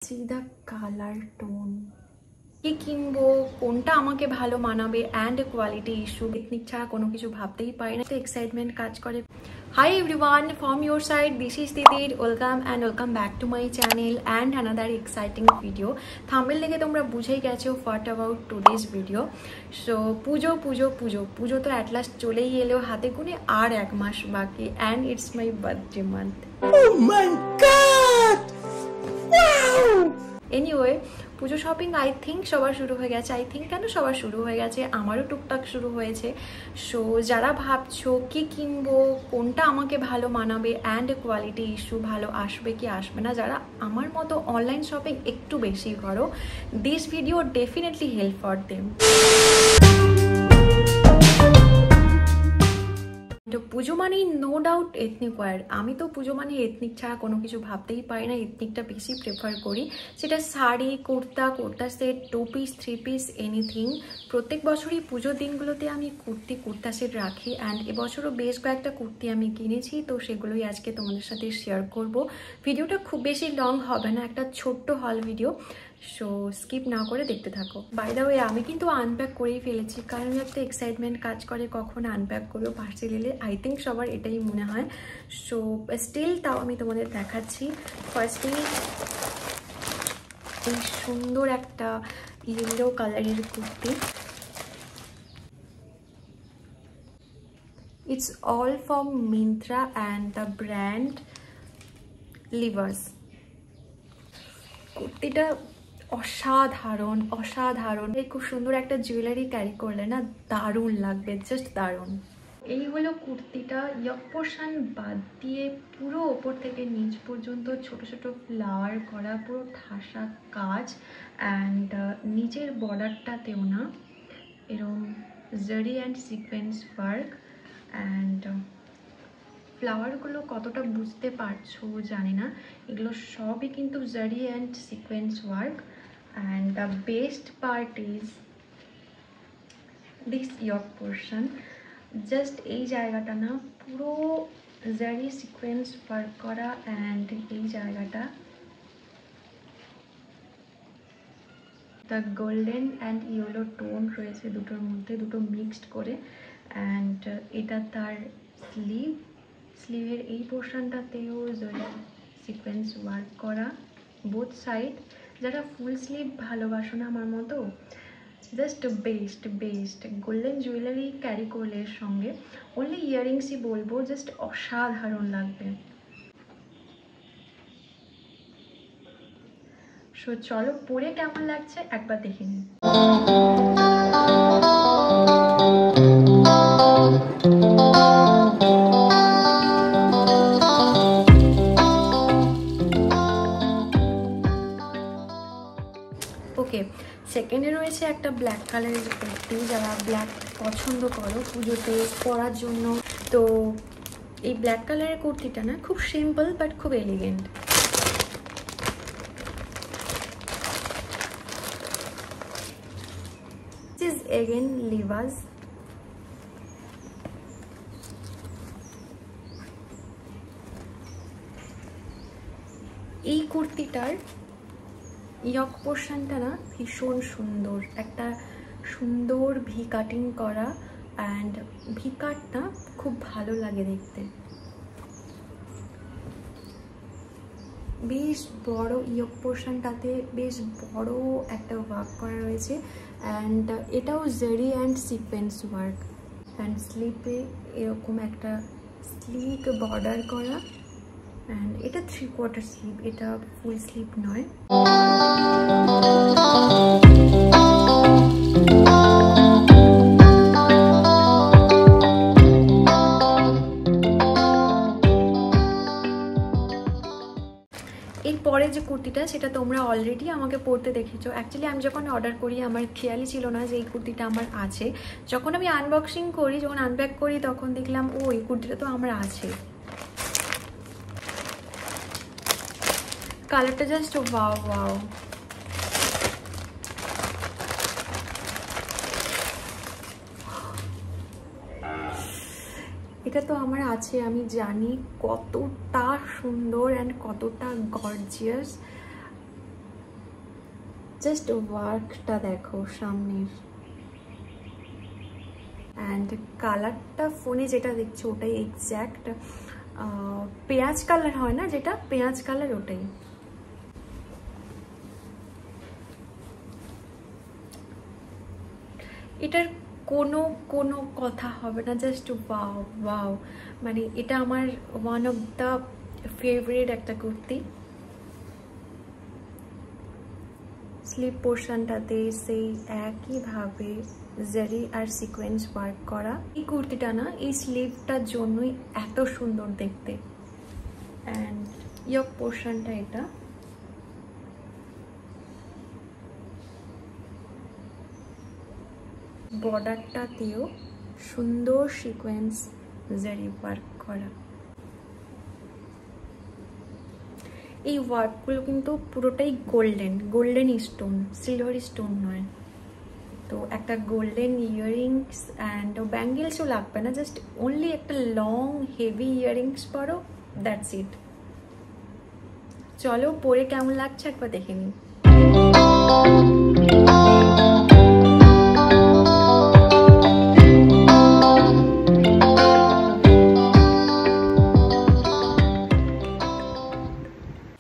See the color tone. কি কিনবো, কোনটা আমাকে ভালো মানাবে অ্যান্ড কোয়ালিটি ইস্যু টেকনিক ছাড়া কোনো কিছু ভাবতেই পারি না, তো এক্সাইটমেন্ট কাজ করে। Hi everyone, from your side this is Titir. Welcome back to my channel and another exciting video. Thumbnail দেখে তোমরা বুঝেই গেছো what about today's video. So পুজো তো at last চলেই এলো, হাতে গুনে আর এক মাস বাকি and it's my birthday month. Oh my god! Wow! Anyway, Puja shopping I think সবার শুরু হয়ে গেছে। সবার শুরু হয়ে গেছে, আমারও টুকটাক শুরু হয়েছে। সো যারা ভাবছো কি কিনবো, কোনটা আমাকে ভালো মানাবে অ্যান্ড কোয়ালিটি ইস্যু ভালো আসবে কি আসবে না, যারা আমার মতো অনলাইন শপিং একটু বেশি করো, this video definitely help for them. তো পুজো মানেই নো ডাউট এথনিক ওয়্যার। আমি তো পুজো মানে এথনিক ছাড়া কোনো কিছু ভাবতেই পারি না, এথনিকটা বেশি প্রেফার করি। সেটা sari, kurta set, 2 piece 3 piece anything. প্রত্যেক বছরই পুজোর দিনগুলোতে আমি কুর্তা সেট রাখি অ্যান্ড এবছরও বেশ কয়েকটা কুর্তি আমি কিনেছি, তো সেগুলোই আজকে তোমাদের সাথে শেয়ার করব। ভিডিওটা খুব বেশি লং হবে না, একটা ছোট্ট হল ভিডিও, সো স্কিপ না করে দেখতে থাকো। বাই দ্য ওয়ে, আমি কিন্তু আনপ্যাক করেই ফেলেছি, কারণ একটা এক্সাইটমেন্ট কাজ করে কখন আনপ্যাক করবো পার্সেল এলে, আই থিঙ্ক সবার এটাই মনে হয়। সো স্টিল তাও আমি তোমাদের দেখাচ্ছি। ফার্স্টেই এই সুন্দর একটা ইয়েলো কালারের kurti, it's all from Myntra and the brand livers. কুর্তিটা অসাধারণ। এই খুব সুন্দর একটা জুয়েলারি ক্যারি করলে না দারুণ লাগবে, জাস্ট দারুণ। এই হলো কুর্তিটা, ইয়ক পোর্শন বাদ দিয়ে পুরো ওপর থেকে নিচ পর্যন্ত ছোট ছোট ফ্লাওয়ার করা, পুরো ঠাসা কাজ অ্যান্ড নিচের বর্ডারটাতেও না এরকম zari and sequence work and ফ্লাওয়ারগুলো কতটা বুঝতে পারছো জানি না, এগুলো সবই কিন্তু zari and sequence work. And the best part is this yoke portion. Just এই জায়গাটা না পুরো জারি সিকোয়েন্স ওয়ার্ক করা অ্যান্ড এই জায়গাটা the golden and yellow tone রয়েছে দুটোর মধ্যে, দুটো মিক্সড করে। অ্যান্ড এটা তার স্লিভের এই পোর্শনটাতেও জারি সিকোয়েন্স ওয়ার্ক করা বোথ সাইড। যারা ফুল স্লিভ ভালোবাসো না আমার মতো, just best golden jewellery carry করলে এর সঙ্গে অনলি ইয়াররিংসই বলবো, জাস্ট অসাধারণ লাগবে। সো চলো পরে কেমন লাগছে একবার দেখে নিই। ওকে, সেকেন্ডে রয়েছে একটা ব্ল্যাক কালারের কুর্তি। যারা ব্ল্যাক পছন্দ করো পুজোতে পরার জন্য, তো এই ব্ল্যাক কালারের কুর্তিটা না খুব সিম্পল বাট খুব elegant. This is again Libas. এই কুর্তিটার ইয়ক পোর্শনটা না ভীষণ সুন্দর, একটা সুন্দর ভি কাটিং করা অ্যান্ড ভি কাটটা খুব ভালো লাগে দেখতে। বেশ বড় ইয়ক পোর্শনটাতে বেশ বড় একটা ওয়ার্ক করা রয়েছে অ্যান্ড এটাও জারি অ্যান্ড সিকোয়েন্স ওয়ার্ক। অ্যান্ড স্লিপে এরকম একটা স্লিক বর্ডার করা অ্যান্ড এটা 3/4 স্লিভ, এটা ফুল স্লিভ নয়। এরপরে যে কুর্তিটা, সেটা তোমরা অলরেডি আমাকে পরতে দেখেছো। অ্যাকচুয়ালি আমি যখন অর্ডার করি আমার খেয়ালই ছিল না যে এই কুর্তিটা আমার আছে। যখন আমি আনবক্সিং করি, যখন আনপ্যাক করি, তখন দেখলাম ও এই কুর্তিটা তো আমার আছে। কালারটা জাস্ট ওয়াও। এটা তো আমার আছে, আমি জানি কতটা সুন্দর অ্যান্ড কতটা গর্জিয়াস। জাস্ট ওয়ার্কটা দেখো সামনের, অ্যান্ড কালারটা ফোনে যেটা দেখছো ওটাই এক্স্যাক্ট পেঁয়াজ কালার হয় না, যেটা পেঁয়াজ কালার ওটাই। এটার কোনো কথা হবে না, জাস্ট ওয়াও ওয়াও, মানে এটা আমার ওয়ান অফ দ্য ফেভারিট একটা কুর্তি। স্লিভ পোর্শনটাতে সেই একইভাবে জারি আর সিকোয়েন্স ওয়ার্ক করা। এই কুর্তিটা না এই স্লিভটার জন্যই এত সুন্দর দেখতে। অ্যান্ড ইয়ক পোর্শনটা এটা, বর্ডারটাতেও সুন্দর সিকোয়েন্স জারি ওয়ার্ক করা। এই ওয়ার্কগুলো কিন্তু পুরোটাই গোল্ডেন স্টোন, সিলভার স্টোন নয়। তো একটা গোল্ডেন ইয়াররিংস অ্যান্ড ব্যাঙ্গেলসও লাগবে না, জাস্ট অনলি একটা লং হেভি ইয়াররিংস পরো, দ্যাটস ইট। চলো পরে কেমন লাগছে একবার দেখে নিই।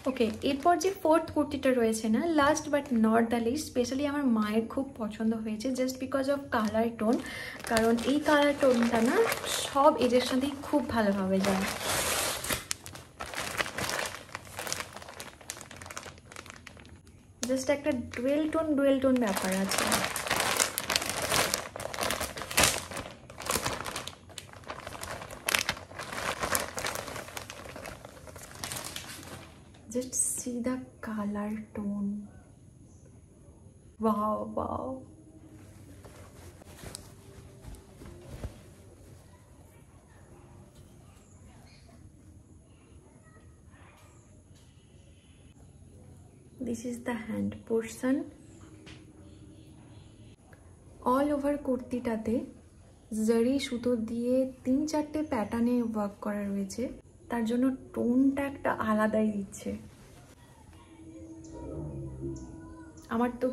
ওকে, এরপর যে ফোর্থ কুর্তিটা রয়েছে না, last but not the least, specially আমার মায়ের খুব পছন্দ হয়েছে just because of colour tone, কারণ এই কালার টোনটা না সব এজের সাথেই খুব ভালোভাবে যায়। জাস্ট একটা ডুয়েল টোন ব্যাপার আছে। Just see the color tone. Wow, wow. This is the hand portion. All over কুর্তিটাতে জারি সুতো দিয়ে 3-4টে প্যাটার্নে ওয়ার্ক করা রয়েছে, তার জন্য টোনটা একটা আলাদাই দিচ্ছে। আমার তো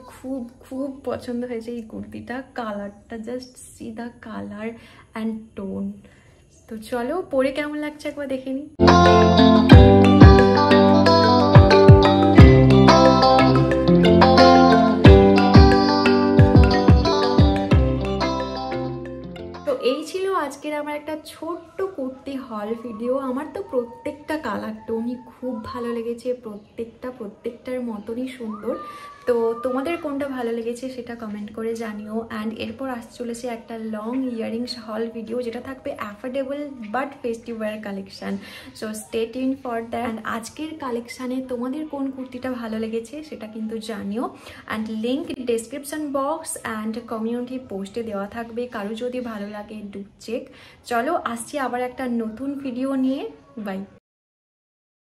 খুব পছন্দ হয়েছে এই কুর্তিটা, কালারটা just see the colour and tone. তো চলো পরে কেমন লাগছে একবার দেখে নিই। এই ছিল আজকের আমার একটা ছোট্ট কুর্তি হল ভিডিও। আমার তো প্রত্যেকটা কালার টোনই খুব ভালো লেগেছে, প্রত্যেকটার মতনই সুন্দর। তো তোমাদের কোনটা ভালো লেগেছে সেটা কমেন্ট করে জানিও। অ্যান্ড এরপর আসতে চলেছে একটা লং ইয়াররিংস হল ভিডিও, যেটা থাকবে affordable but festive wear collection. So stay tuned for that. And আজকের কালেকশানে তোমাদের কোন কুর্তিটা ভালো লেগেছে সেটা কিন্তু জানিও। And link description box and community পোস্টে দেওয়া থাকবে, কারো যদি ভালো লাগে ডু চেক। চলো আসছি আবার একটা নতুন ভিডিও নিয়ে, বাই।